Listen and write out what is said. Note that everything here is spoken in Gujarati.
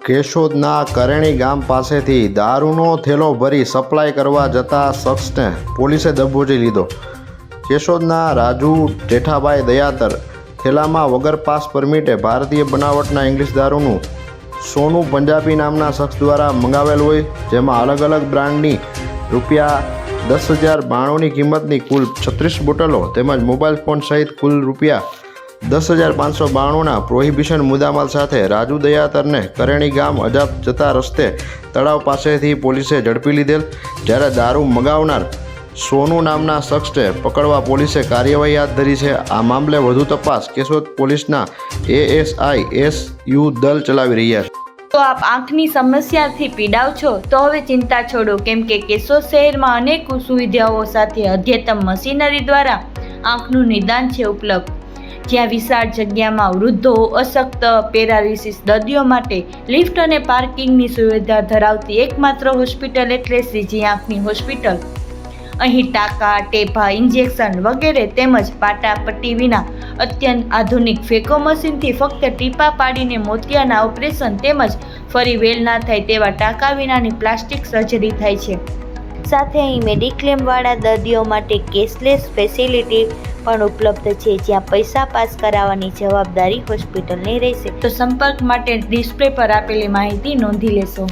કેશોદના કરેણી ગામ પાસેથી દારૂનો થેલો ભરી સપ્લાય કરવા જતા શખ્સને પોલીસે દબોચી લીધો। કેશોદના રાજુ જેઠાભાઈ દયાતર થેલામાં વગર પાસ પરમિટે ભારતીય બનાવટના ઇંગ્લિશ દારૂનું સોનું પંજાબી નામના શખ્સ દ્વારા મંગાવેલ હોય, જેમાં અલગ અલગ બ્રાન્ડની ₹10,092ની કિંમતની કુલ 36 બોટલો તેમજ મોબાઈલ ફોન સહિત કુલ ₹10,592ના પ્રોહિબિશન મુદ્દામાલ સાથે રાજુ દયાતરને કરેણી ગામ અજાબ જતા રસ્તે તળાવ પાસેથી પોલીસે ઝડપી લીધેલ। જ્યારે દારૂ મગાવનાર સોનુ નામના શખ્સને પકડવા પોલીસે કાર્યવાહી હાથ ધરી છે। આ મામલે વધુ તપાસ કેશોદ પોલીસના ASI SU દલ ચલાવી રહ્યા છે। તો આપ આંખની સમસ્યાથી પીડાવ છો તો હવે ચિંતા છોડો, કેમ કે કેશોદ શહેરમાં અનેક સુવિધાઓ સાથે અદ્યતન મશીનરી દ્વારા આંખનું નિદાન છે ઉપલબ્ધ, જ્યાં વિશાળ જગ્યામાં વૃદ્ધો, અશક્ત, પેરાલિસિસ દર્દીઓ માટે લિફ્ટ અને પાર્કિંગની સુવિધા ધરાવતી એકમાત્ર હોસ્પિટલ એટલે શ્રીજી આંખની હોસ્પિટલ। અહીં ટાંકા, ટેપા, ઇન્જેક્શન વગેરે તેમજ પાટાપટ્ટી વિના અત્યંત આધુનિક ફેકો મશીનથી ફક્ત ટીપા પાડીને મોતિયાના ઓપરેશન તેમજ ફરી વેલ ના થાય તેવા ટાંકા વિનાની પ્લાસ્ટિક સર્જરી થાય છે। સાથે અહીં મેડિક્લેમવાળા દર્દીઓ માટે કેશલેસ ફેસિલિટી પણ ઉપલબ્ધ છે, જ્યાં પૈસા પાસ કરાવવાની જવાબદારી હોસ્પિટલની રહેશે। તો સંપર્ક માટે ડિસ્પ્લે પર આપેલી માહિતી નોંધી લેશો।